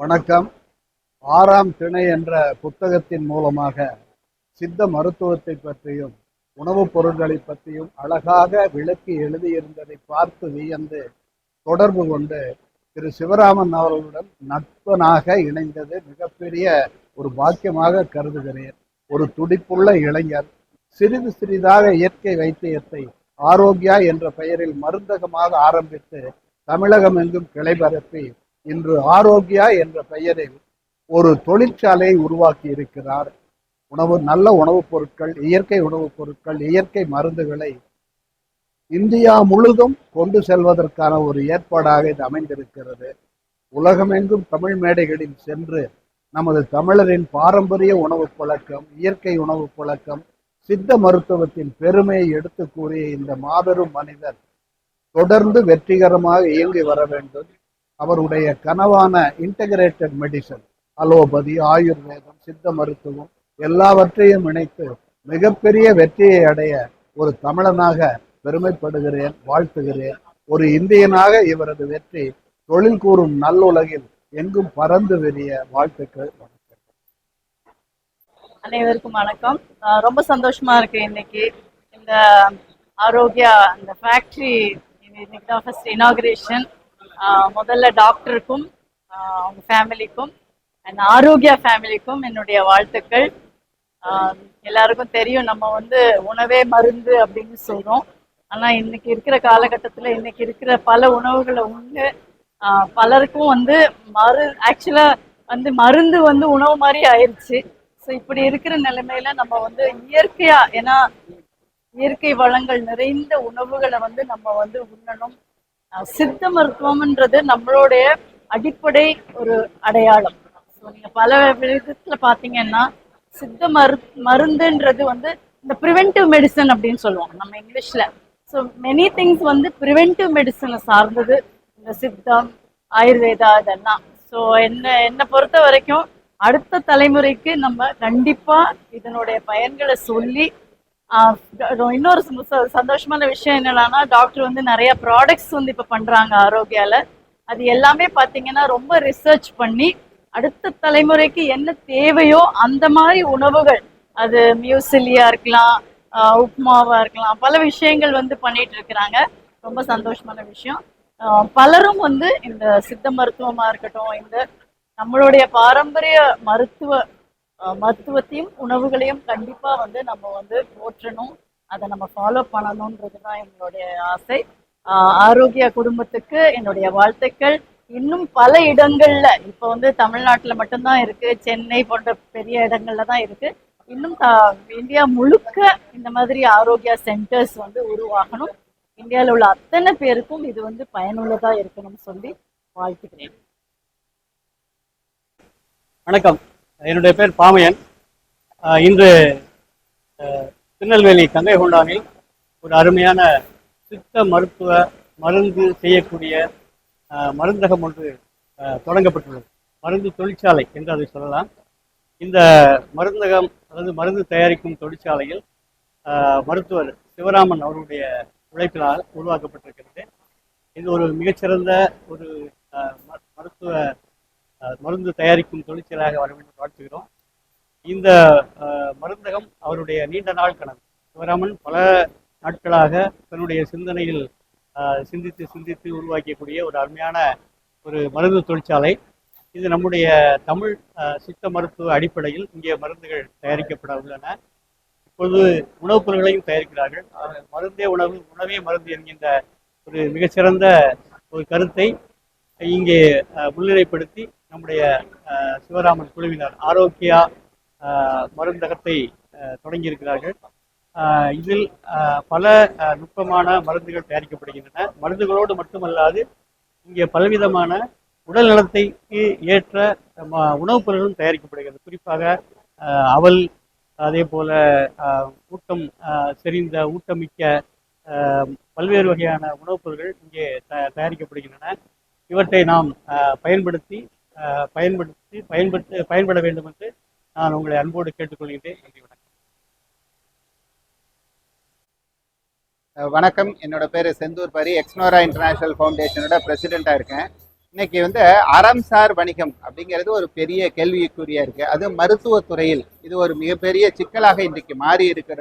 வணக்கம். ஆறாம் திணை என்ற புத்தகத்தின் மூலமாக சித்த மருத்துவத்தை பற்றியும் உணவுப் பொருட்களை பற்றியும் அழகாக விளக்கி எழுதியிருந்ததை பார்த்து வியந்து தொடர்பு கொண்டு திரு சிவராமன் அவர்களுடன் நட்பனாக இணைந்தது மிகப்பெரிய ஒரு பாக்கியமாக கருதுகிறேன். ஒரு துடிப்புள்ள இளைஞர் சிறிது சிறிதாக இயற்கை வைத்தியத்தை ஆரோக்கியா என்ற பெயரில் மருந்தகமாக ஆரம்பித்து தமிழகம் எங்கும் கிளை பரப்பி இன்று ஆரோக்கியா என்ற பெயரில் ஒரு தொழிற்சாலையை உருவாக்கி இருக்கிறார். நல்ல உணவுப் பொருட்கள், இயற்கை உணவுப் பொருட்கள், இயற்கை மருந்துகளை இந்தியா முழுதும் கொண்டு செல்வதற்கான ஒரு ஏற்பாடாக இது அமைந்திருக்கிறது. உலகமெங்கும் தமிழ் மேடைகளில் சென்று நமது தமிழரின் பாரம்பரிய உணவு பழக்கம், இயற்கை உணவு பழக்கம், சித்த மருத்துவத்தின் பெருமையை எடுத்து கூறிய இந்த மாபெரும் மனிதர் தொடர்ந்து வெற்றிகரமாக இயங்கி வர வேண்டும். அவருடைய கனவான இன்டகிரேட்டட் மெடிசன், அலோபதி, ஆயுர்வேதம், சித்த மருத்துவம் எல்லாவற்றையும் இணைத்து மிகப்பெரிய வெற்றியை அடைய ஒரு தமிழனாக பெருமைப்படுகிறேன், வாழ்த்துகிறேன். ஒரு இந்தியனாக இவரது வெற்றி தொழில் கூறும் நல்லுலகில் எங்கும் பறந்து விரிய வாழ்த்துக்கள். அனைவருக்கும் வணக்கம். ரொம்ப சந்தோஷமா இருக்கு இன்னைக்கு இந்த ஆரோக்கியா இந்த ஃபேக்டரி இன்னைக்கு தான் ஃபர்ஸ்ட் இனாகிரேஷன். முதல்ல டாக்டருக்கும் அவங்க ஃபேமிலிக்கும் அண்ட் ஆரோக்கியா ஃபேமிலிக்கும் என்னுடைய வாழ்த்துக்கள். எல்லாருக்கும் தெரியும் நம்ம உணவே மருந்து அப்படின்னு சொல்றோம். ஆனா இன்னைக்கு இருக்கிற காலகட்டத்துல இன்னைக்கு இருக்கிற பல உணவுகளை உண்டு பலருக்கும் ஆக்சுவலா மருந்து உணவு மாதிரி ஆயிடுச்சு. ஸோ இப்படி இருக்கிற நிலைமையில நம்ம இயற்கையா, ஏன்னா இயற்கை வளங்கள் நிறைந்த உணவுகளை நம்ம உண்ணணும். சித்த மருத்துவம்ன்றது நம்மளுடைய அடிப்படை ஒரு அடையாளம். ஸோ நீங்க பல விதத்துல பாத்தீங்கன்னா சித்த மருந்துன்றது இந்த ப்ரிவென்டிவ் மெடிசன் அப்படின்னு சொல்லுவோம் நம்ம இங்கிலீஷ்ல. ஸோ மெனி திங்ஸ் ப்ரிவென்டிவ் மெடிசனை சார்ந்தது இந்த சித்தம், ஆயுர்வேதா இதெல்லாம். ஸோ என்னை பொறுத்த வரைக்கும் அடுத்த தலைமுறைக்கு நம்ம கண்டிப்பா இதனுடைய பயன்களை சொல்லி இன்னொரு சந்தோஷமான விஷயம் என்னன்னா டாக்டர் நிறைய ப்ராடக்ட்ஸ் இப்ப பண்றாங்க ஆரோக்கியால. அது எல்லாமே பாத்தீங்கன்னா ரொம்ப ரிசர்ச் பண்ணி அடுத்த தலைமுறைக்கு என்ன தேவையோ அந்த மாதிரி உணவுகள், அது மியூசிலியா இருக்கலாம், உப்மாவா இருக்கலாம், பல விஷயங்கள் பண்ணிட்டு இருக்கிறாங்க. ரொம்ப சந்தோஷமான விஷயம். பலரும் இந்த சித்த மருத்துவமா இருக்கட்டும், இந்த நம்மளுடைய பாரம்பரிய மருத்துவத்தையும் உணவுகளையும் கண்டிப்பா நம்ம போற்றணும், அதை நம்ம ஃபாலோ பண்ணணும்ன்றதுதான் என்னுடைய ஆசை. ஆரோக்கிய குடும்பத்துக்கு என்னுடைய வாழ்த்துக்கள். இன்னும் பல இடங்கள்ல இப்ப தமிழ்நாட்டுல மட்டும்தான் இருக்கு, சென்னை போன்ற பெரிய இடங்கள்ல தான் இருக்கு. இன்னும் இந்தியா முழுக்க இந்த மாதிரி ஆரோக்கியா சென்டர்ஸ் உருவாகணும். இந்தியாவில் உள்ள அத்தனை பேருக்கும் இது பயனுள்ளதா இருக்கணும்னு சொல்லி வாழ்த்துக்கிறேன். வணக்கம், என்னுடைய பேர் பாமையன். இன்று திருநெல்வேலி கங்கை கொண்டானில் ஒரு அருமையான சித்த மருத்துவ மருந்து செய்யக்கூடிய மருந்தகம் ஒன்று தொடங்கப்பட்டுள்ளது. மருந்து தொழிற்சாலை என்று அதை சொல்லலாம். இந்த மருந்தகம் அதாவது மருந்து தயாரிக்கும் தொழிற்சாலையில் மருத்துவர் சிவராமன் அவருடைய உழைப்பினால் உருவாக்கப்பட்டிருக்கிறது. இது ஒரு மிகச்சிறந்த ஒரு மருத்துவ மருந்து தயாரிக்கும் தொழிற்சாலையாக வர வேண்டும் வாழ்த்துகிறோம். இந்த மருந்தகம் அவருடைய நீண்ட நாள் கனவு. சிவராமன் பல நாட்களாக தன்னுடைய சிந்தனையில் சிந்தித்து உருவாக்கக்கூடிய ஒரு அருமையான ஒரு மருந்து தொழிற்சாலை. இது நம்முடைய தமிழ் சித்த மருத்துவ அடிப்படையில் இங்கே மருந்துகள் தயாரிக்கப்பட உள்ளன. இப்பொழுது உணவுப் பொருட்களையும் தயாரிக்கிறார்கள். மருந்தே உணவு, உணவே மருந்து என்கின்ற ஒரு மிகச்சிறந்த ஒரு கருத்தை இங்கே முன்னிலைப்படுத்தி நம்முடைய சிவராமன் குழுவினர் ஆரோக்கியா மருந்தகத்தை தொடங்கியிருக்கிறார்கள். இதில் பல நுட்பமான மருந்துகள் தயாரிக்கப்படுகின்றன. மருந்துகளோடு மட்டுமல்லாது இங்கே பலவிதமான உடல் நலத்தைக்கு ஏற்ற உணவுப் பொருட்களும் தயாரிக்கப்படுகிறது. குறிப்பாக அவல், அதே போல ஊட்டம் செறிந்த ஊட்டமிக்க பல்வேறு வகையான உணவுப் பொருட்கள் இங்கே தயாரிக்கப்படுகின்றன. இவற்றை நாம் பயன்பட வேண்டும் என்று நான் உங்களை அன்போடு கேட்டுக்கொள்கிறேன். நன்றி, வணக்கம். வணக்கம், என்னோட பேர் செந்தூர் பரி, எக்ஸ்னோரா இன்டர்நேஷனல் ஃபவுண்டேஷனோட பிரசிடெண்ட்டாக இருக்கேன். இன்னைக்கு அறம்சார் வணிகம் அப்படிங்கிறது ஒரு பெரிய கேள்விக்குறியா இருக்கு. அது மருத்துவத்துறையில் இது ஒரு மிகப்பெரிய சிக்கலாக இன்றைக்கு மாறி இருக்கிற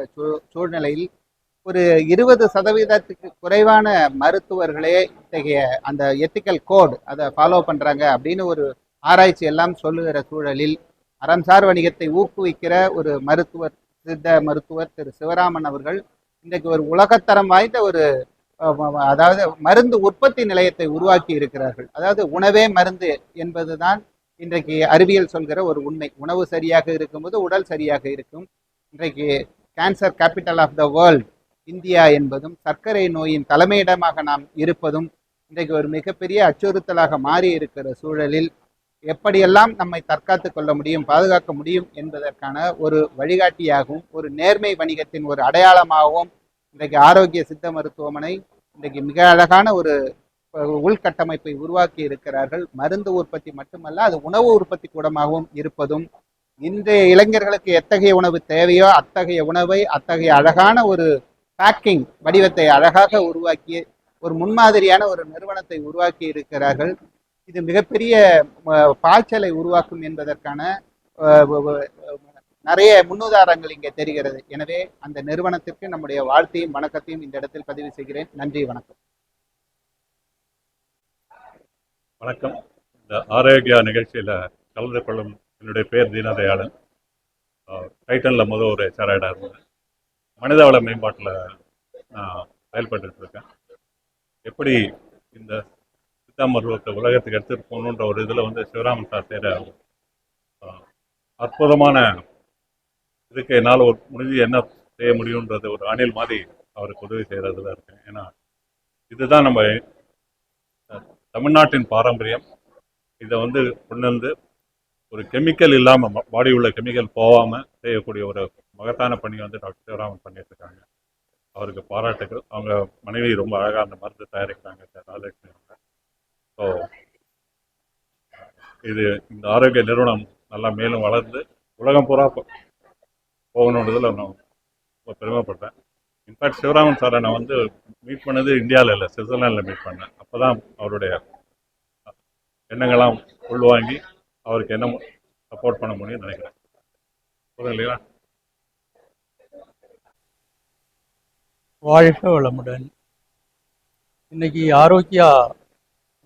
சூழ்நிலையில் ஒரு 20% குறைவான மருத்துவர்களே இத்தகைய அந்த எத்திக்கல் கோட் அதை ஃபாலோ பண்றாங்க அப்படின்னு ஒரு ஆராய்ச்சி எல்லாம் சொல்லுகிற சூழலில் அறம்சார் வணிகத்தை ஊக்குவிக்கிற ஒரு மருத்துவர், சித்த மருத்துவர் திரு சிவராமன் அவர்கள் இன்றைக்கு ஒரு உலகத்தரம் வாய்ந்த ஒரு அதாவது மருந்து உற்பத்தி நிலையத்தை உருவாக்கி இருக்கிறார்கள். அதாவது உணவே மருந்து என்பதுதான் இன்றைக்கு அறிவியல் சொல்கிற ஒரு உண்மை. உணவு சரியாக இருக்கும்போது உடல் சரியாக இருக்கும். இன்றைக்கு cancer capital of the world India என்பதும் சர்க்கரை நோயின் தலைமையிடமாக நாம் இருப்பதும் இன்றைக்கு ஒரு மிகப்பெரிய அச்சுறுத்தலாக மாறி இருக்கிற சூழலில் எப்படியெல்லாம் நம்மை தற்காத்து கொள்ள முடியும், பாதுகாக்க முடியும் என்பதற்கான ஒரு வழிகாட்டியாகவும் ஒரு நேர்மை வணிகத்தின் ஒரு அடையாளமாகவும் இன்றைக்கு ஆரோக்கிய சித்த மருத்துவமனை இன்றைக்கு மிக அழகான ஒரு உள்கட்டமைப்பை உருவாக்கி இருக்கிறார்கள். மருந்து உற்பத்தி மட்டுமல்ல, அது உணவு உற்பத்தி கூடமாகவும் இருப்பதும் இன்றைய இளைஞர்களுக்கு எத்தகைய உணவு தேவையோ அத்தகைய உணவை அத்தகைய அழகான ஒரு பேக்கிங் வடிவத்தை அழகாக உருவாக்கி ஒரு முன்மாதிரியான ஒரு நிறுவனத்தை உருவாக்கி இருக்கிறார்கள். இது மிகப்பெரிய பாய்ச்சலை உருவாக்கும் என்பதற்கான நிறைய முன்னுதாரணங்கள் இங்கே தெரிகிறது. எனவே அந்த நிறுவனத்திற்கு நம்முடைய வாழ்த்தையும் வணக்கத்தையும் இந்த இடத்தில் பதிவு செய்கிறேன். நன்றி, வணக்கம். வணக்கம். இந்த ஆரோக்கியா நிகழ்ச்சியில் கலந்து கொள்ளும் என்னுடைய பேர் தீனதயாளன். டைட்டனில் ஒரு ஹெச்ஆர்ஐடாக இருந்தேன். மனிதவள மேம்பாட்டில் நான் செயல்பட்டு இருக்கேன். எப்படி இந்த சித்தா மருத்துவத்தை உலகத்துக்கு எடுத்துகிட்டு போகணுன்ற ஒரு இதில் சிவராமன் சார் செய்கிற அற்புதமான இதுக்கு என்னால் ஒரு முடிஞ்சு என்ன செய்ய முடியுன்றது ஒரு அணில் மாதிரி அவருக்கு உதவி செய்கிறதுல இருக்கேன். ஏன்னா இதுதான் நம்ம தமிழ்நாட்டின் பாரம்பரியம். இதை கொண்டு வந்து ஒரு கெமிக்கல் இல்லாமல், பாடி உள்ள கெமிக்கல் போகாமல் செய்யக்கூடிய ஒரு மகத்தான பணி டாக்டர் சிவராமன் பண்ணிட்டு இருக்காங்க. அவருக்கு பாராட்டுகள். அவங்க மனைவி ரொம்ப அழகாக அந்த மருந்து தயாரிக்கிறாங்க ராஜலட்சுமி அவங்க. ஸோ இது இந்த ஆரோக்கிய நிறுவனம் நல்லா மேலும் வளர்ந்து உலகம் பூரா போகணுன்றதில் நான் ரொம்ப பெருமைப்படுறேன். இன்ஃபேக்ட் சிவராமன் சாரை நான் மீட் பண்ணது இந்தியாவில் இல்லை, சுவிட்சர்லாண்டில் மீட் பண்ணேன். அப்போ தான் அவருடைய எண்ணங்கள்லாம் உள்வாங்கி அவருக்கு என்ன சப்போர்ட் பண்ண முடியும்னு நினைக்கிறேன். சொல்லுங்க இல்லையா? வாழ்க வளமுடன். இன்னைக்கு ஆரோக்கியா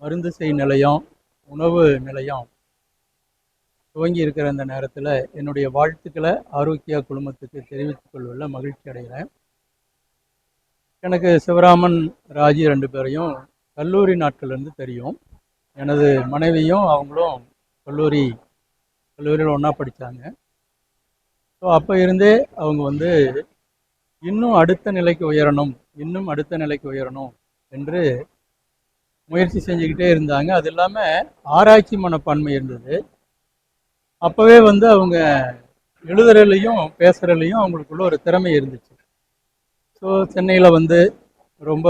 மருந்து செய் நிலையம், உணவு நிலையம் துவங்கி இருக்கிற அந்த நேரத்தில் என்னுடைய வாழ்த்துக்களை ஆரோக்கியா குழுமத்துக்கு தெரிவித்துக் கொள்வதில் மகிழ்ச்சி அடைகிறேன். எனக்கு சிவராமன், ராஜி 2 பேரையும் கல்லூரி நாட்கள்லேருந்து தெரியும். எனது மனைவியும் அவங்களும் கல்லூரியில் ஒன்றா படித்தாங்க. ஸோ அப்போ இருந்தே அவங்க இன்னும் அடுத்த நிலைக்கு உயரணும் என்று முயற்சி செஞ்சுக்கிட்டே இருந்தாங்க. அது இல்லாமல் ஆராய்ச்சி மனப்பான்மை இருந்தது. அப்போவே அவங்க எழுதுறதுலையும் பேசுகிறதுலையும் அவங்களுக்குள்ள ஒரு திறமை இருந்துச்சு. ஸோ சென்னையில் ரொம்ப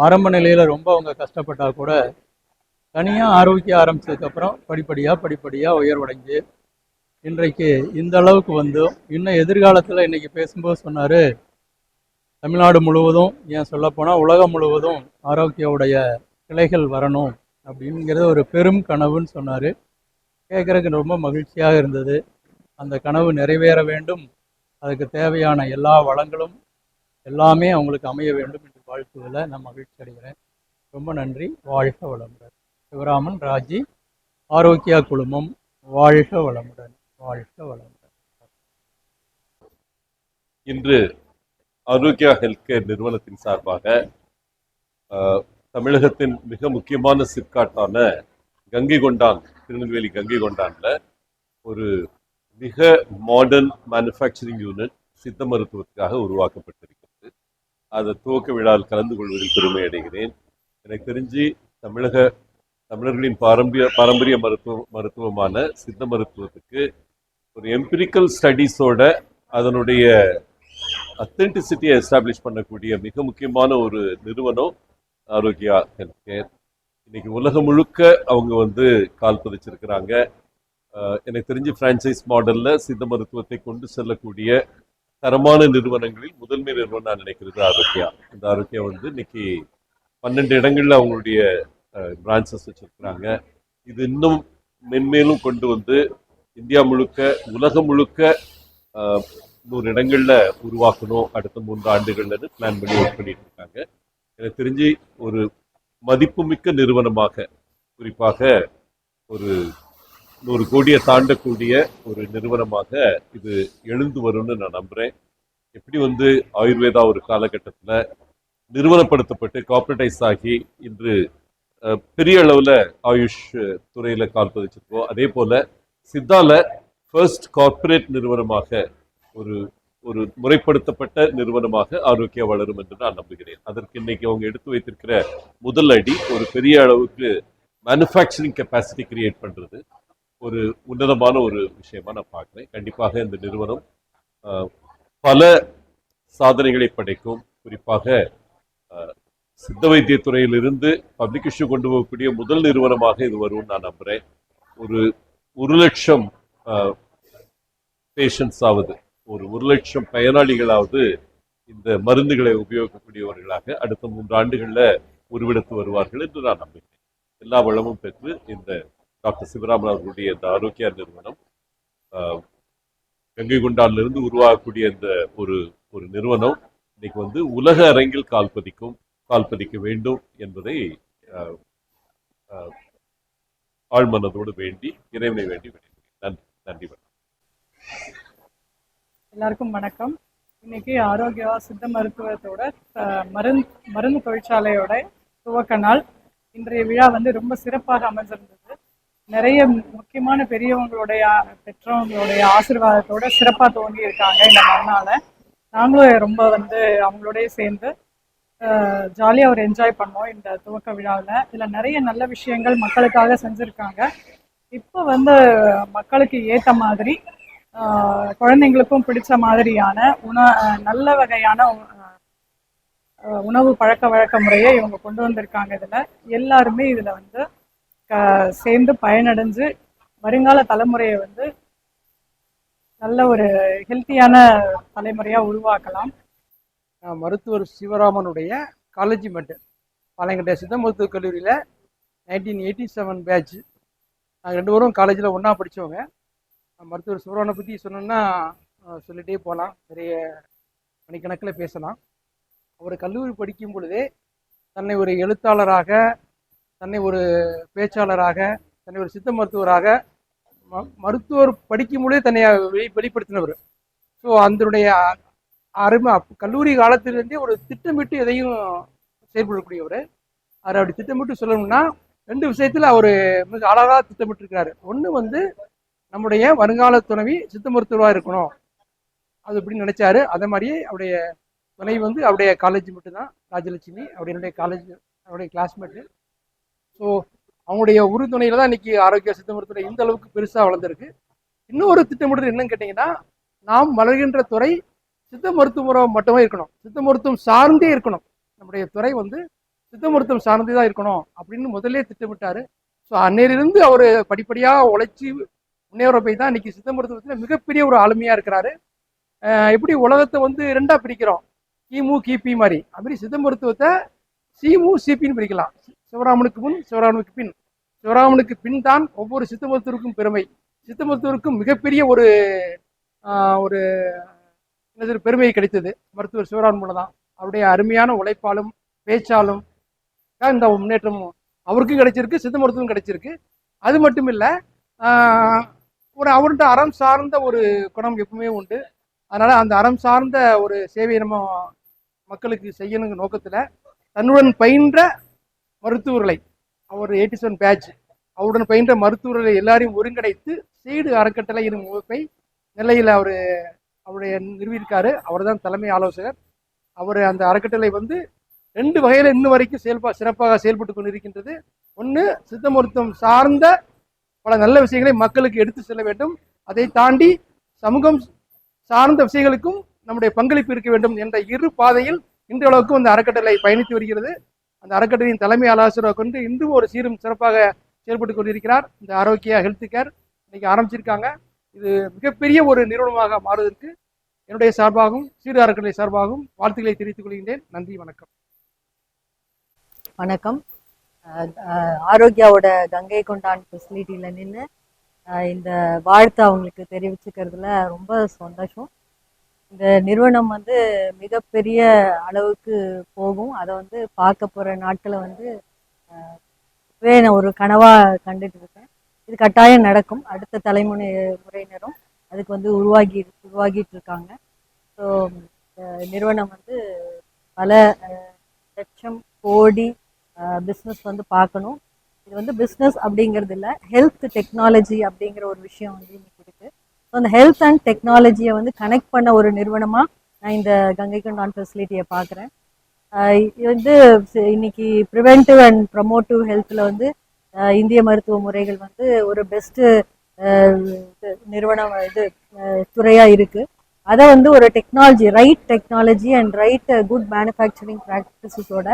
ஆரம்ப நிலையில் ரொம்ப அவங்க கஷ்டப்பட்டால் கூட தனியாக ஆரோக்கியம் ஆரம்பித்ததுக்கப்புறம் படிப்படியாக உயர்வடைஞ்சு இன்றைக்கு இந்த அளவுக்கு இன்னும் எதிர்காலத்தில் இன்றைக்கி பேசும்போது சொன்னார், தமிழ்நாடு முழுவதும், ஏன் சொல்லப்போனால் உலகம் முழுவதும் ஆரோக்கியாவுடைய கிளைகள் வரணும் அப்படிங்கிறது ஒரு பெரும் கனவுன்னு சொன்னார். கேட்குறதுக்கு ரொம்ப மகிழ்ச்சியாக இருந்தது. அந்த கனவு நிறைவேற வேண்டும், அதுக்கு தேவையான எல்லா வளங்களும் எல்லாமே அவங்களுக்கு அமைய வேண்டும் என்று வாழ்த்துவதில் நான் மகிழ்ச்சி அடைகிறேன். ரொம்ப நன்றி. வாழ்க வளமுடன். சிவராமன், ராஜி, ஆரோக்கியா குழுமம். வாழ்க வளமுடன். வாழ்க வளமுடன். இன்று ஆரோக்கியா ஹெல்த் கேர் நிறுவனத்தின் சார்பாக தமிழகத்தின் மிக முக்கியமான சிப்காட்டான கங்கை கொண்டான், திருநெல்வேலி கங்கை கொண்டான்ல ஒரு மிக மாடர்ன் மேனுஃபேக்சரிங் யூனிட் சித்த மருத்துவத்துக்காக உருவாக்கப்பட்டிருக்கிறது. அதை துவக்க விழாவில் கலந்து கொள்வதில் பெருமை அடைகிறேன். எனக்கு தெரிஞ்சு தமிழர்களின் பாரம்பரிய மருத்துவமான சித்த மருத்துவத்துக்கு ஒரு எம்பிரிக்கல் ஸ்டடீஸோட அதனுடைய அத்தென்டிசிட்டியை எஸ்டாப்ளிஷ் பண்ணக்கூடிய மிக முக்கியமான ஒரு நிறுவனம் ஆரோக்கியா ஹெல்த் கேர். இன்னைக்கு உலகம் முழுக்க அவங்க கால் பதிச்சிருக்கிறாங்க. எனக்கு தெரிஞ்சு பிரான்சைஸ் மாடலில் சித்த மருத்துவத்தை கொண்டு செல்லக்கூடிய தரமான நிறுவனங்களில் முதன்மை நிறுவனம் நான் நினைக்கிறது ஆரோக்கியா. இந்த ஆரோக்கியா இன்னைக்கு 12 இடங்களில் அவங்களுடைய பிரான்ச்சஸ் வச்சிருக்கிறாங்க. இது இன்னும் மென்மேலும் கொண்டு வந்து இந்தியா முழுக்க, உலகம் முழுக்க 100 இடங்கள்ல உருவாக்கணும் அடுத்த 3 ஆண்டுகள்னு பிளான் பண்ணி ஒர்க் பண்ணிட்டு இருக்காங்க. எனக்கு தெரிஞ்சு ஒரு மதிப்புமிக்க நிறுவனமாக, குறிப்பாக ஒரு 100 கோடியை தாண்டக்கூடிய ஒரு நிறுவனமாக இது எழுந்து வரும்னு நான் நம்புறேன். எப்படி வந்து ஆயுர்வேதா ஒரு காலகட்டத்தில் நிறுவனப்படுத்தப்பட்டு கார்பரேட்டைஸ் ஆகி இன்று பெரிய அளவில் ஆயுஷ் துறையில் கால் பதிச்சிருக்கோம், அதே போல சித்தால ஃபர்ஸ்ட் கார்ப்பரேட் நிறுவனமாக ஒரு ஒரு முறைப்படுத்தப்பட்ட நிறுவனமாக ஆரோக்கியா வளரும் என்று நான் நம்புகிறேன். அதற்கு இன்னைக்கு அவங்க எடுத்து வைத்திருக்கிற முதல் அடி ஒரு பெரிய அளவுக்கு மேனுஃபேக்சரிங் கெப்பாசிட்டி கிரியேட் பண்றது ஒரு உன்னதமான ஒரு விஷயமா நான் பார்க்கிறேன். கண்டிப்பாக இந்த நிறுவனம் பல சாதனைகளை படைக்கும். குறிப்பாக சித்த வைத்தியத்துறையிலிருந்து பப்ளிக் இஷ்யூ கொண்டு போகக்கூடிய முதல் நிறுவனமாக இது வரும்னு நான் நம்புறேன். ஒரு 1,00,000 பேஷண்ட்ஸ் ஆவது, ஒரு 1,00,000 பயனாளிகளாவது இந்த மருந்துகளை உபயோகிக்கக்கூடியவர்களாக அடுத்த 3 ஆண்டுகளில் உருவெடுத்து வருவார்கள் என்று நான் நம்புகிறேன். எல்லா வளமும் பெற்று இந்த டாக்டர் சிவராமன் அவர்களுடைய இந்த ஆரோக்கியா நிறுவனம், கங்கை கொண்டானிலிருந்து உருவாகக்கூடிய இந்த ஒரு நிறுவனம் இன்னைக்கு வந்து உலக அரங்கில் கால் பதிக்க வேண்டும் என்பதை ஆழ்மனதோடு வேண்டி, இறைவனை வேண்டி நன்றி. நன்றி. எல்லாருக்கும் வணக்கம். இன்னைக்கு ஆரோக்கியா சித்த மருத்துவத்தோட மருந்து தொழிற்சாலையோட துவக்க நாள். இன்றைய விழா வந்து ரொம்ப சிறப்பாக அமைஞ்சிருந்தது. நிறைய முக்கியமான பெரியவங்களுடைய, பெற்றவங்களுடைய ஆசீர்வாதத்தோட சிறப்பாக துவங்கி இருக்காங்க இந்த மறுநாளை. நாங்களும் ரொம்ப வந்து அவங்களோடய சேர்ந்து ஜாலியாக ஒரு என்ஜாய் பண்ணோம் இந்த துவக்க விழாவில். இதில் நிறைய நல்ல விஷயங்கள் மக்களுக்காக செஞ்சுருக்காங்க. இப்போ வந்து மக்களுக்கு ஏற்ற மாதிரி, குழந்தைங்களுக்கும் பிடிச்ச மாதிரியான நல்ல வகையான உணவு பழக்க வழக்க முறையை இவங்க கொண்டு வந்திருக்காங்க. இதில் எல்லாருமே இதில் வந்து சேர்ந்து பயனடைஞ்சு வருங்கால தலைமுறையை வந்து நல்ல ஒரு ஹெல்த்தியான தலைமுறையாக உருவாக்கலாம். மருத்துவர் சிவராமனுடைய காலேஜ்மெண்ட்டு பாளையங்கோட்டை சித்த மருத்துவக் கல்லூரியில் 1987 பேட்ச். நாங்கள் 2 பேரும் காலேஜில் ஒன்றா படித்தவங்க. மருத்துவர் சிவராமனை பற்றி சொன்னோன்னா சொல்லிகிட்டே போகலாம், நிறைய மணிக்கணக்கில் பேசலாம். அவர் கல்லூரி படிக்கும் பொழுதே தன்னை ஒரு எழுத்தாளராக, தன்னை ஒரு பேச்சாளராக, தன்னை ஒரு சித்த மருத்துவராக, மருத்துவர் படிக்கும் பொழுதே தன்னை வெளிப்படுத்தினவர். ஸோ அதனுடைய அருமை கல்லூரி காலத்திலிருந்தே ஒரு திட்டமிட்டு எதையும் செயல்படக்கூடியவர். அவர் அப்படி திட்டமிட்டு சொல்லணும்னா 2 விஷயத்தில் அவர் மிக அழகாக திட்டமிட்டிருக்கிறாரு. ஒன்று வந்து நம்முடைய வருங்கால துணைவி சித்த மருத்துவராக இருக்கணும், அது இப்படின்னு நினைச்சாரு. அதே மாதிரியே அவருடைய துணைவி வந்து அவருடைய காலேஜ் மட்டும் தான், ராஜலட்சுமி, அவருடைய காலேஜ், அவருடைய கிளாஸ்மேட்டு. ஸோ அவங்களுடைய உறுதுணையில் தான் இன்னைக்கு ஆரோக்கிய சித்த மருத்துவரை இந்த அளவுக்கு பெருசாக வளர்ந்துருக்கு. இன்னொரு திட்டமிடுறது என்னன்னு கேட்டிங்கன்னா, நாம் வளர்கின்ற துறை சித்த மருத்துவம் மட்டுமே இருக்கணும், சித்த மருத்துவம் சார்ந்தே இருக்கணும். நம்முடைய துறை வந்து சித்த மருத்துவம் சார்ந்தே தான் இருக்கணும் அப்படின்னு முதல்ல திட்டமிட்டாரு. ஸோ அன்னையிலிருந்து அவர் படிப்படியாக உழைச்சி முன்னேற போய் தான் இன்னைக்கு சித்த மருத்துவத்தில் மிகப்பெரிய ஒரு ஆளுமையாக இருக்கிறாரு. எப்படி உலகத்தை வந்து 2ஆக பிரிக்கிறோம், கிமு கிபி மாதிரி, அப்படி சித்த மருத்துவத்தை சிமு சிபின்னு பிரிக்கலாம். சிவராமனுக்கு முன், சிவராமனுக்கு பின். சிவராமனுக்கு பின் தான் ஒவ்வொரு சித்த மருத்துவருக்கும் பெருமை. சித்த மருத்துவருக்கும் மிகப்பெரிய ஒரு பெருமை கிடைத்தது மருத்துவர் சிவராமன் மூலம் தான். அவருடைய அருமையான உழைப்பாலும் பேச்சாலும் இந்த முன்னேற்றம் அவருக்கும் கிடைச்சிருக்கு, சித்த மருத்துவம் கிடைச்சிருக்கு. அது மட்டும் இல்லை, அவர்கிட்ட அறம் சார்ந்த ஒரு குணம் எப்பவுமே உண்டு. அதனால அந்த அறம் சார்ந்த ஒரு சேவையை நம்ம மக்களுக்கு செய்யணுங்கிற நோக்கத்தில் தன்னுடன் பயின்ற மருத்துவர்களை, அவர் 87 பேட்ச், அவருடன் பயின்ற மருத்துவர்களை எல்லாரையும் ஒருங்கிணைத்து சீடு அறக்கட்டளை எனும் அமைப்பை நெல்லையில் அவருடைய நிறுவியிருக்காரு. அவர் தான் தலைமை ஆலோசகர். அவர் அந்த அறக்கட்டளை வந்து 2 வகையில் இன்னும் வரைக்கும் சிறப்பாக செயல்பட்டு கொண்டிருக்கின்றது. ஒன்று, சித்த மருத்துவம் சார்ந்த பல நல்ல விஷயங்களை மக்களுக்கு எடுத்து செல்ல வேண்டும். அதை தாண்டி சமூகம் சார்ந்த விஷயங்களுக்கும் நம்முடைய பங்களிப்பு இருக்க வேண்டும் என்ற 2 பாதையில் இன்றளவுக்கு அந்த அறக்கட்டளை பயணித்து வருகிறது. அந்த அறக்கட்டளையின் தலைமை ஆலோசகராக கொண்டு இன்றும் ஒரு சீரும் சிறப்பாக செயல்பட்டு கொண்டிருக்கிறார். இந்த ஆரோக்கியா ஹெல்த் கேர் இன்னைக்கு ஆரம்பிச்சிருக்காங்க. இது மிகப்பெரிய ஒரு நிறுவனமாக மாறுவதற்கு என்னுடைய சார்பாகவும் சீரு அறக்கட்டளை சார்பாகவும் வாழ்த்துக்களை தெரிவித்துக் கொள்கின்றேன். நன்றி, வணக்கம். வணக்கம். ஆரோக்கியாவோட கங்கை கொண்டான் ஃபெசிலிட்டியில் நின்று இந்த வாழ்த்தை அவங்களுக்கு தெரிவிச்சுக்கிறதுல ரொம்ப சந்தோஷம். இந்த நிறுவனம் வந்து மிகப்பெரிய அளவுக்கு போகும். அதை வந்து பார்க்க போகிற நாட்களை வந்து நான் ஒரு கனவாக கண்டுட்டு இருக்கேன். இது கட்டாயம் நடக்கும். அடுத்த முறையினரும் அதுக்கு வந்து உருவாகிட்டு இருக்காங்க. ஸோ நிறுவனம் வந்து பல லட்சம் கோடி பிஸ்னஸ் வந்து பார்க்கணும். இது வந்து பிஸ்னஸ் அப்படிங்கிறது இல்லை, ஹெல்த் டெக்னாலஜி அப்படிங்கிற ஒரு விஷயம் வந்து இன்னைக்கு இருக்குது. ஸோ அந்த ஹெல்த் அண்ட் டெக்னாலஜியை வந்து கனெக்ட் பண்ண ஒரு நிறுவனமாக நான் இந்த கங்கை கொண்டான் ஃபெசிலிட்டியை பார்க்குறேன். இது வந்து இன்னைக்கு ப்ரிவென்டிவ் அண்ட் ப்ரமோட்டிவ் ஹெல்த்தில் வந்து இந்திய மருத்துவ முறைகள் வந்து ஒரு பெஸ்ட்டு நிறுவனம் துறையாக இருக்குது. அதை வந்து ஒரு right technology and right good manufacturing ப்ராக்டிசஸோட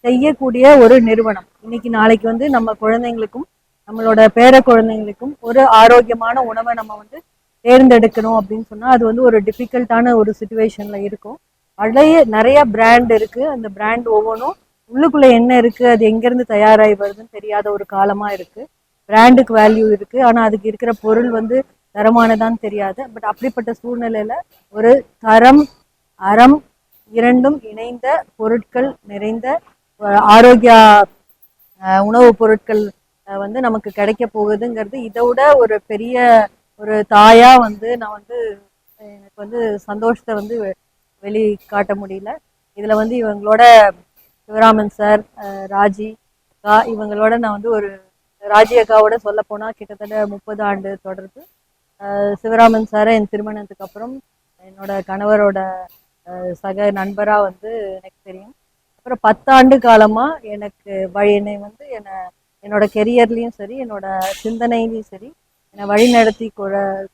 செய்யக்கூடிய ஒரு நிறுவனம். இன்னைக்கு நாளைக்கு வந்து நம்ம குழந்தைங்களுக்கும் நம்மளோட பேர குழந்தைங்களுக்கும் ஒரு ஆரோக்கியமான உணவை நம்ம வந்து தேர்ந்தெடுக்கணும் அப்படின்னு சொன்னால் அது வந்து ஒரு டிஃபிகல்ட்டான ஒரு சுச்சுவேஷனில் இருக்கும். நிறைய பிராண்ட் இருக்குது. அந்த பிராண்ட் ஒவ்வொன்றும் உள்ளுக்குள்ளே என்ன இருக்குது, அது எங்கேருந்து தயாராகி வருதுன்னு தெரியாத ஒரு காலமாக இருக்குது. பிராண்டுக்கு வேல்யூ இருக்குது, ஆனால் அதுக்கு இருக்கிற பொருள் வந்து தரமானதான்னு தெரியாது. பட் அப்படிப்பட்ட சூழ்நிலையில் ஒரு தரம் அறம் இரண்டும் இணைந்த பொருட்கள் நிறைந்த ஆரோக்கியா உணவுப் பொருட்கள் வந்து நமக்கு கிடைக்க போகுதுங்கிறது இதோட ஒரு பெரிய ஒரு தாயா வந்து நான் வந்து எனக்கு வந்து சந்தோஷத்தை வந்து வெளிக்காட்ட முடியல. இதில் வந்து இவங்களோட சிவராமன் சார், ராஜி அக்கா, இவங்களோட நான் வந்து ஒரு ராஜி அக்காவோட சொல்ல போனால் கிட்டத்தட்ட 30 ஆண்டு தொடர்பு. சிவராமன் சாரை என் திருமணத்துக்கு அப்புறம் என்னோட கணவரோட சக நண்பராக வந்து எனக்கு தெரியும். அப்புறம் 10 ஆண்டு காலமாக எனக்கு என்னை வந்து என்னோட கெரியர்லேயும் சரி, என்னோட சிந்தனையிலையும் சரி, என்னை வழி நடத்தி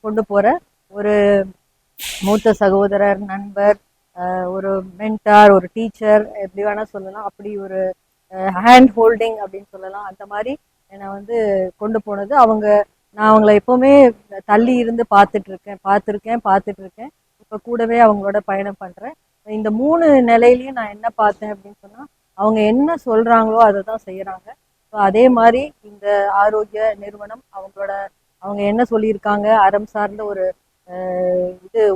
கொண்டு போகிற ஒரு மூத்த சகோதரர், நண்பர், ஒரு மென்டார், ஒரு டீச்சர், எப்படி வேணால் சொல்லலாம். அப்படி ஒரு ஹேண்ட் ஹோல்டிங் அப்படின்னு சொல்லலாம். அந்த மாதிரி என்னை வந்து கொண்டு போனது நான் அவங்கள எப்போவுமே தள்ளி இருந்து பார்த்துட்ருக்கேன். இப்போ கூடவே அவங்களோட பயணம் பண்ணுறேன். இந்த 3 நிலையிலையும் நான் என்ன பார்த்தேன் அப்படின்னு சொன்னால், அவங்க என்ன சொல்கிறாங்களோ அதை தான் செய்கிறாங்க. ஸோ அதே மாதிரி இந்த ஆரோக்கிய நிறுவனம் அவங்க என்ன சொல்லியிருக்காங்க, அறம் சார்ந்த ஒரு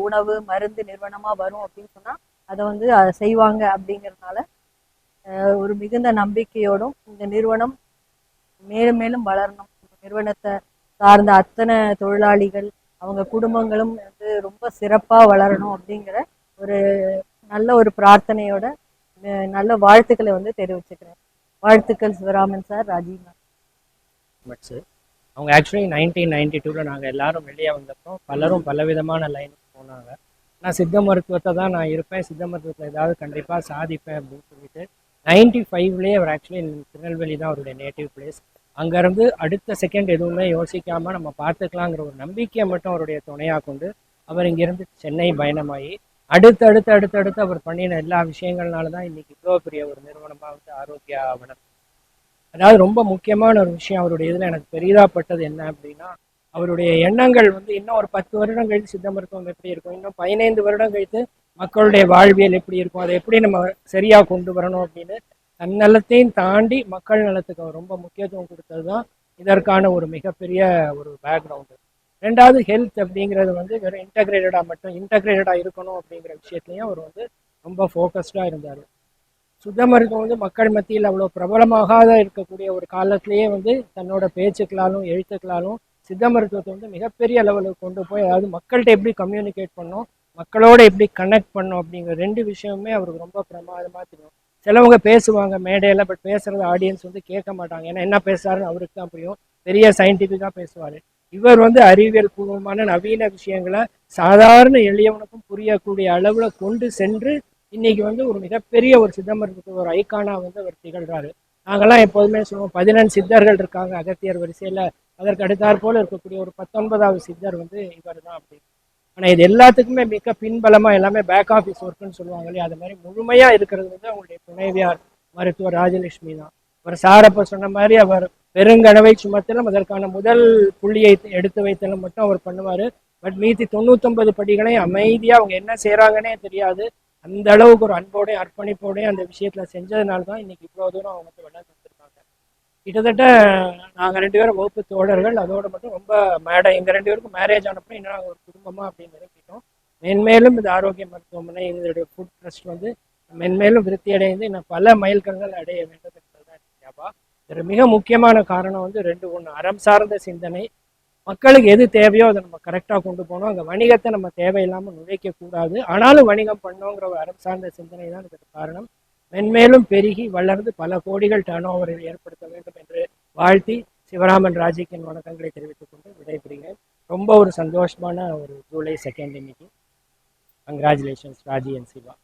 உணவு மருந்து நிறுவனமாக வரும் அப்படின்னு சொன்னால் அதை வந்து செய்வாங்க. அப்படிங்கிறதுனால ஒரு மிகுந்த நம்பிக்கையோடும் இந்த நிறுவனம் மேலும் மேலும் வளரணும். இந்த நிறுவனத்தை சார்ந்த அத்தனை தொழிலாளிகள், அவங்க குடும்பங்களும் வந்து ரொம்ப சிறப்பாக வளரணும் அப்படிங்கிற ஒரு நல்ல ஒரு பிரார்த்தனையோட நல்ல வாழ்த்துக்களை வந்து தெரிவிச்சுக்கிறேன். வாழ்த்துக்கள் சிவராமன் சார், ராஜீவ் சார். அவங்க ஆக்சுவலி 1992 நாங்கள் எல்லாரும் வெளியே வந்தப்போ பலரும் பலவிதமான லைனுக்கு போனாங்க. நான் சித்த மருத்துவத்தை தான் நான் இருப்பேன், சித்த மருத்துவத்தில் ஏதாவது கண்டிப்பாக சாதிப்பேன் அப்படின்னு சொல்லிட்டு 95 அவர் ஆக்சுவலி திருநெல்வேலி தான் அவருடைய நேட்டிவ் பிளேஸ். அங்கேருந்து அடுத்த செகண்ட் எதுவுமே யோசிக்காமல் நம்ம பார்த்துக்கலாங்கிற ஒரு நம்பிக்கையை மட்டும் அவருடைய துணையாக கொண்டு அவர் இங்கேருந்து சென்னை பயணமாகி அடுத்து அவர் பண்ணின எல்லா விஷயங்கள்னால தான் இன்றைக்கி இவ்வளோ பெரிய ஒரு நிறுவனமாக வந்து ஆரோக்கியா வளர்ந்து. அதாவது ரொம்ப முக்கியமான ஒரு விஷயம் அவருடைய இதில் எனக்கு பெரிதாப்பட்டது என்ன அப்படின்னா, அவருடைய எண்ணங்கள் வந்து இன்னும் ஒரு 10 வருடம் கழித்து சித்த மருத்துவம் எப்படி இருக்கும், இன்னும் 15 வருடம் கழித்து மக்களுடைய வாழ்வியல் எப்படி இருக்கும், அதை எப்படி நம்ம சரியாக கொண்டு வரணும் அப்படின்னு தன்னலத்தையும் தாண்டி மக்கள் நலத்துக்கு அவர் ரொம்ப முக்கியத்துவம் கொடுத்தது தான் இதற்கான ஒரு மிகப்பெரிய ஒரு பேக்ரவுண்டு. ரெண்டாவது ஹெல்த் அப்படிங்கிறது வந்து வெறும் இன்டகிரேட்டடாக இருக்கணும் அப்படிங்கிற விஷயத்துலையும் அவர் வந்து ரொம்ப ஃபோக்கஸ்டாக இருந்தார். சுத்த மருத்துவம் வந்து மக்கள் மத்தியில் அவ்வளோ பிரபலமாகாத இருக்கக்கூடிய ஒரு காலத்திலேயே வந்து தன்னோட பேச்சுக்களாலும் எழுத்துக்களாலும் சித்த மருத்துவத்தை வந்து மிகப்பெரிய லெவலுக்கு கொண்டு போய், அதாவது மக்கள்கிட்ட எப்படி கம்யூனிகேட் பண்ணோம், மக்களோட எப்படி கனெக்ட் பண்ணோம் அப்படிங்கிற 2 விஷயமுமே அவருக்கு ரொம்ப பிரமாதமாக தெரியும். சிலவங்க பேசுவாங்க மேடையில், பட் பேசுகிறது ஆடியன்ஸ் வந்து கேட்க மாட்டாங்க. ஏன்னா என்ன பேசுகிறாருன்னு அவருக்கு தான் புரியும். பெரிய சயின்டிஃபிக்காக பேசுவார். இவர் வந்து அறிவியல் பூர்வமான நவீன விஷயங்களை சாதாரண எளியவனுக்கும் புரியக்கூடிய அளவில் கொண்டு சென்று இன்னைக்கு வந்து ஒரு மிகப்பெரிய ஒரு சித்த மருத்துவ ஒரு ஐக்கானாக வந்து அவர் திகழ்கிறாரு. நாங்கள்லாம் எப்போதுமே சொல்லுவோம் 11 சித்தர்கள் இருக்காங்க அகத்தியர் வரிசையில், அதற்கு அடுத்தாற்போல் இருக்கக்கூடிய ஒரு 19வது சித்தர் வந்து இவர் தான் அப்படின்னு. ஆனால் இது எல்லாத்துக்குமே மிக பின்பலமாக எல்லாமே பேக் ஆஃபீஸ் ஒர்க்குன்னு சொல்லுவாங்க இல்லையா, அது மாதிரி முழுமையாக இருக்கிறது வந்து அவங்களுடைய துணைவியார் மருத்துவர் ராஜலட்சுமி தான். அவர் சாரப்ப சொன்ன மாதிரி அவர் பெருங்கனவை சுமத்தலும் அதற்கான முதல் புள்ளியை எடுத்து வைத்தலும் மட்டும் அவர் பண்ணுவார். பட் மீதி 99 படிகளையும் அமைதியாக அவங்க என்ன செய்கிறாங்கன்னே தெரியாது, அந்த அளவுக்கு ஒரு அன்போடையும் அர்ப்பணிப்போடையும் அந்த விஷயத்தில் செஞ்சதுனால தான் இன்னைக்கு இவ்வளோ தூரம் அவங்க வந்து வளர்ந்து வந்துருக்காங்க. கிட்டத்தட்ட நாங்கள் 2 பேரும் வகுப்பு தோழர்கள். அதோடு மட்டும் ரொம்ப எங்கள் 2 பேருக்கும் மேரேஜ் ஆனப்போ இன்னும் நாங்கள் ஒரு குடும்பமாக அப்படின்னு நினைக்கிட்டோம். மென்மேலும் இந்த ஆரோக்கிய மருத்துவமனை எங்களுடைய ஃபுட் ட்ரஸ்ட் வந்து மென்மேலும் விருத்தி அடைந்து இன்னும் பல மைல்கல்கள் அடைய வேண்டும் என்பதுதான் ஞாபா. ஒரு மிக முக்கியமான காரணம் வந்து 2 அறம் சார்ந்த சிந்தனை. மக்களுக்கு எது தேவையோ அதை நம்ம கரெக்டாக கொண்டு போகணும். அங்கே வணிகத்தை நம்ம தேவையில்லாமல் நுழைக்கக்கூடாது. ஆனாலும் வணிகம் பண்ணோங்கிற ஒரு அறம் சார்ந்த சிந்தனை தான் இதற்கு காரணம். மென்மேலும் பெருகி வளர்ந்து பல கோடிகள் டர்ன் ஓவரை ஏற்படுத்த வேண்டும் என்று வாழ்த்தி சிவராமன் ராஜிக்கு என் வணக்கங்களை தெரிவித்துக் கொண்டு விடைபெறுகிறேன். ரொம்ப ஒரு சந்தோஷமான ஒரு ஜூலை 2 இன்னைக்கு. Congratulations Raji and Siva.